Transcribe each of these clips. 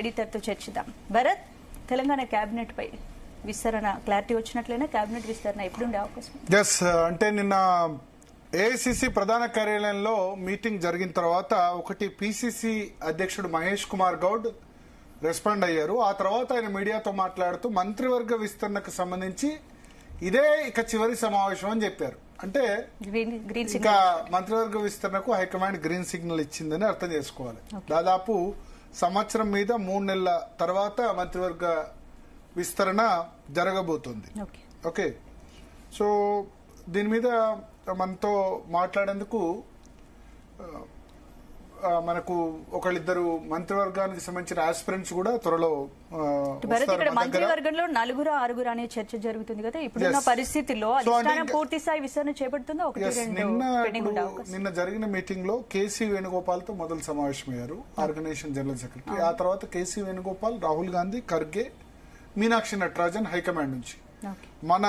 ఎడిటర్తో చర్చిద్దాం. భరత్, తెలంగాణ కేబినెట్ పై విస్తరణ clarity వచ్చినట్లయినా cabinet విస్తరణ ఎప్పుడు ఉండే అవకాశం? ఎస్, అంటే నిన్న ఏఐసిసి ప్రధాన కార్యాలయంలో మీటింగ్ జరిగిన తర్వాత ఒకటి పిసిసి అధ్యక్షుడు మహేష్ కుమార్ గౌడ్ రెస్పాండ్ అయ్యారు. ఆ తర్వాత ఆయన మీడియాతో మాట్లాడుతూ మంత్రివర్గ విస్తరణకు సంబంధించి ఇదే ఇక చివరి సమావేశం అని చెప్పారు. అంటే ఇంకా మంత్రివర్గ విస్తరణకు హైకమాండ్ గ్రీన్ సిగ్నల్ ఇచ్చిందని అర్థం చేసుకోవాలి. దాదాపు సంవత్సరం మీద 3 నెలల తర్వాత మంత్రివర్గ విస్తరణ జరగబోతుంది. ఓకే, సో దీని మీద మనతో మాట్లాడేందుకు మనకు ఒకళ్ళిద్దరు మంత్రివర్గానికి సంబంధించిన ఆస్పిరెంట్స్ కూడా త్వరలో మంత్రివర్గంలో 4-6 అనే చర్చ జరుగుతుంది కదా. ఇప్పుడున్న పరిస్థితుల్లో అధిష్టానం పూర్తి స్థాయి విస్తరణ చేపడుతుందా? నిన్న జరిగిన మీటింగ్ లో కేసీ వేణుగోపాల్ తో మొదలు సమావేశమయ్యారు, ఆర్గనైజేషన్ జనరల్ సెక్రటరీ. ఆ తర్వాత కేసీ వేణుగోపాల్, రాహుల్ గాంధీ, ఖర్గే, మీనాక్షి నటరాజన్ హైకమాండ్ నుంచి, మన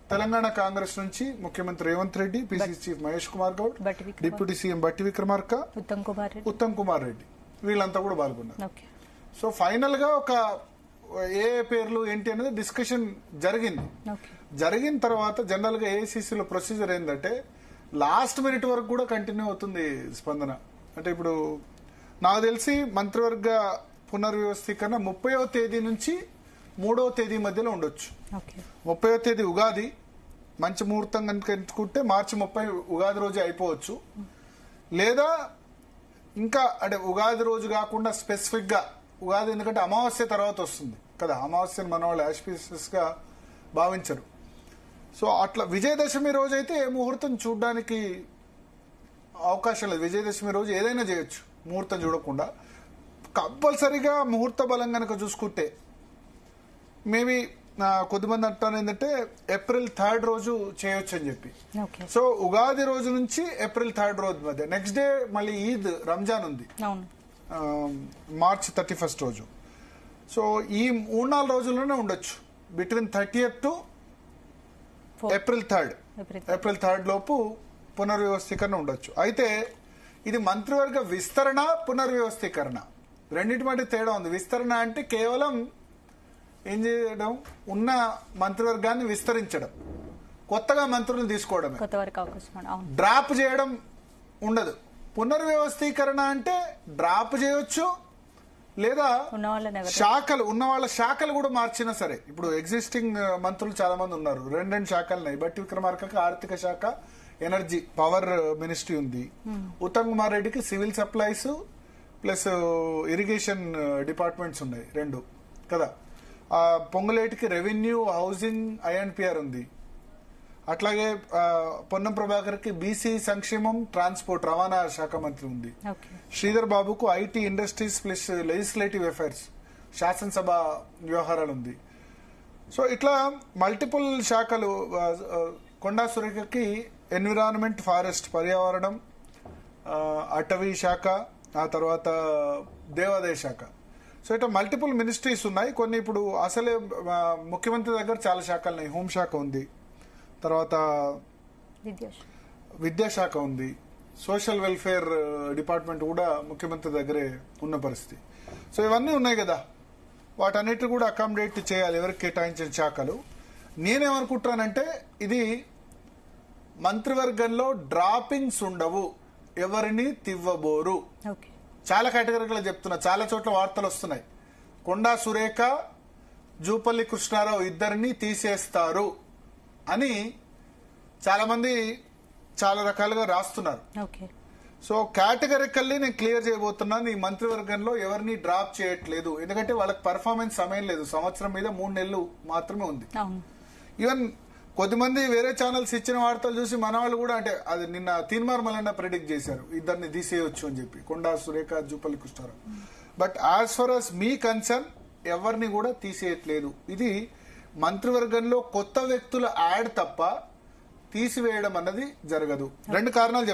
తెలంగాణ కాంగ్రెస్ నుంచి ముఖ్యమంత్రి Revanth Reddy, PCC chief Mahesh Kumar Goud, deputy CM బట్టి విక్రమార్క, ఉత్తమ్ కుమార్ రెడ్డి, వీళ్ళంతా కూడా పాల్గొన్నారు. సో ఫైనల్ గా ఒక ఏ పేర్లు ఏంటి అనేది డిస్కషన్ జరిగింది. జరిగిన తర్వాత జనరల్ గా ఏఐసిసిలో ప్రొసీజర్ ఏంటంటే లాస్ట్ మినిట్ వరకు కూడా కంటిన్యూ అవుతుంది స్పందన. అంటే ఇప్పుడు నాకు తెలిసి మంత్రివర్గ పునర్వ్యవస్థీకరణ 30వ తేదీ నుంచి 3వ తేదీ మధ్యలో ఉండొచ్చు. 30వ తేదీ ఉగాది, మంచి ముహూర్తం కనుక ఎంచుకుంటే మార్చి 30 ఉగాది రోజు అయిపోవచ్చు. లేదా ఇంకా అంటే ఉగాది రోజు కాకుండా స్పెసిఫిక్ గా ఉగాది, ఎందుకంటే అమావాస్య తర్వాత వస్తుంది కదా, అమావాస్యను మన వాళ్ళు ఆస్పిషియస్ గా భావించరు. సో అట్లా విజయదశమి రోజు అయితే ఏ ముహూర్తం చూడడానికి అవకాశం లేదు. విజయదశమి రోజు ఏదైనా చేయొచ్చు ముహూర్తం చూడకుండా. కంపల్సరీగా ముహూర్త బలం కనుక చూసుకుంటే మేబీ కొద్దిమంది అంటారు ఏంటంటే April 3rd రోజు చేయొచ్చు అని చెప్పి. సో ఉగాది రోజు నుంచి April 3rd రోజు మధ్య, నెక్స్ట్ డే మళ్ళీ ఈద్ రంజాన్ ఉంది, March 31st రోజు. సో ఈ 3-4 రోజుల్లోనే ఉండొచ్చు, between 30th to April 3rd. April 3rd లోపు పునర్వ్యవస్థీకరణ ఉండొచ్చు. అయితే ఇది మంత్రివర్గ విస్తరణ, పునర్వ్యవస్థీకరణ రెండింటి మధ్య తేడా ఉంది. విస్తరణ అంటే కేవలం ఏం చేయడం, ఉన్న మంత్రివర్గాన్ని విస్తరించడం, కొత్తగా మంత్రులను తీసుకోవడమే, డ్రాప్ చేయడం ఉండదు. పునర్వ్యవస్థీకరణ అంటే డ్రాప్ చేయొచ్చు, లేదా శాఖలు ఉన్న వాళ్ళ శాఖలు కూడా మార్చినా సరే. ఇప్పుడు ఎగ్జిస్టింగ్ మంత్రులు చాలా మంది ఉన్నారు, 2 శాఖలు ఉన్నాయి. బట్టి విక్రమార్కకి ఆర్థిక శాఖ, ఎనర్జీ, పవర్ మినిస్ట్రీ ఉంది. ఉత్తమ్ కుమార్ రెడ్డికి civil supplies plus irrigation departments ఉన్నాయి 2 కదా. పొంగులేటికి రెవెన్యూ, హౌసింగ్, ఐఎన్పిఆర్ ఉంది. అట్లాగే పొన్నం ప్రభాకర్ కి బీసీ సంక్షేమం, ట్రాన్స్పోర్ట్, రవాణా శాఖ మంత్రి ఉంది. శ్రీధర్ బాబుకు IT, industries plus legislative affairs, శాసనసభ వ్యవహారాలు ఉంది. సో ఇట్లా మల్టిపుల్ శాఖలు. కొండా సురేఖకి ఎన్విరాన్మెంట్, ఫారెస్ట్, పర్యావరణం, అటవీ శాఖ, ఆ తర్వాత దేవాదాయ శాఖ. సో ఇట్లా మల్టిపుల్ మినిస్ట్రీస్ ఉన్నాయి. కొన్ని ఇప్పుడు అసలే ముఖ్యమంత్రి దగ్గర చాలా శాఖలు ఉన్నాయి. హోంశాఖ ఉంది, తర్వాత విద్యాశాఖ ఉంది, సోషల్ వెల్ఫేర్ డిపార్ట్మెంట్ కూడా ముఖ్యమంత్రి దగ్గరే ఉన్న పరిస్థితి. సో ఇవన్నీ ఉన్నాయి కదా, వాటన్నిటి కూడా అకామిడేట్ చేయాలి ఎవరికి కేటాయించిన శాఖలు. నేనేమనుకుంటానంటే ఇది మంత్రివర్గంలో డ్రాపింగ్స్ ఉండవు, ఎవరిని తివ్వబోరు. చాలా కేటగిరీలో చెప్తున్నా, చాలా చోట్ల వార్తలు వస్తున్నాయి. కొండా సురేఖ, జూపల్లి కృష్ణారావు ఇద్దరిని తీసేస్తారు అని చాలా మంది చాలా రకాలుగా రాస్తున్నారు. సో కేటగిరికల్లీ నేను క్లియర్ చేయబోతున్నాను, ఈ మంత్రివర్గంలో ఎవరిని డ్రాప్ చేయట్లేదు. ఎందుకంటే వాళ్ళకి పర్ఫార్మెన్స్ సమయం లేదు, సంవత్సరం మీద 3 నెలలు మాత్రమే ఉంది. ఈవెన్ కొద్దిమంది వేరే ఛానల్స్ ఇచ్చిన వార్తలు చూసి మన వాళ్ళు కూడా, అంటే అది నిన్న తీన్మార్ మల్లన్న ప్రెడిక్ట్ చేశారు, ఇద్దరిని తీసేయొచ్చు అని చెప్పి, Konda Surekha, Jupally Krishna Rao. But as far as me concern ఎవరిని కూడా తీసేయట్లేదు. ఇది మంత్రివర్గంలో కొత్త వ్యక్తుల యాడ్ తప్ప తీసివేయడం అన్నది జరగదు. 2 కారణాలు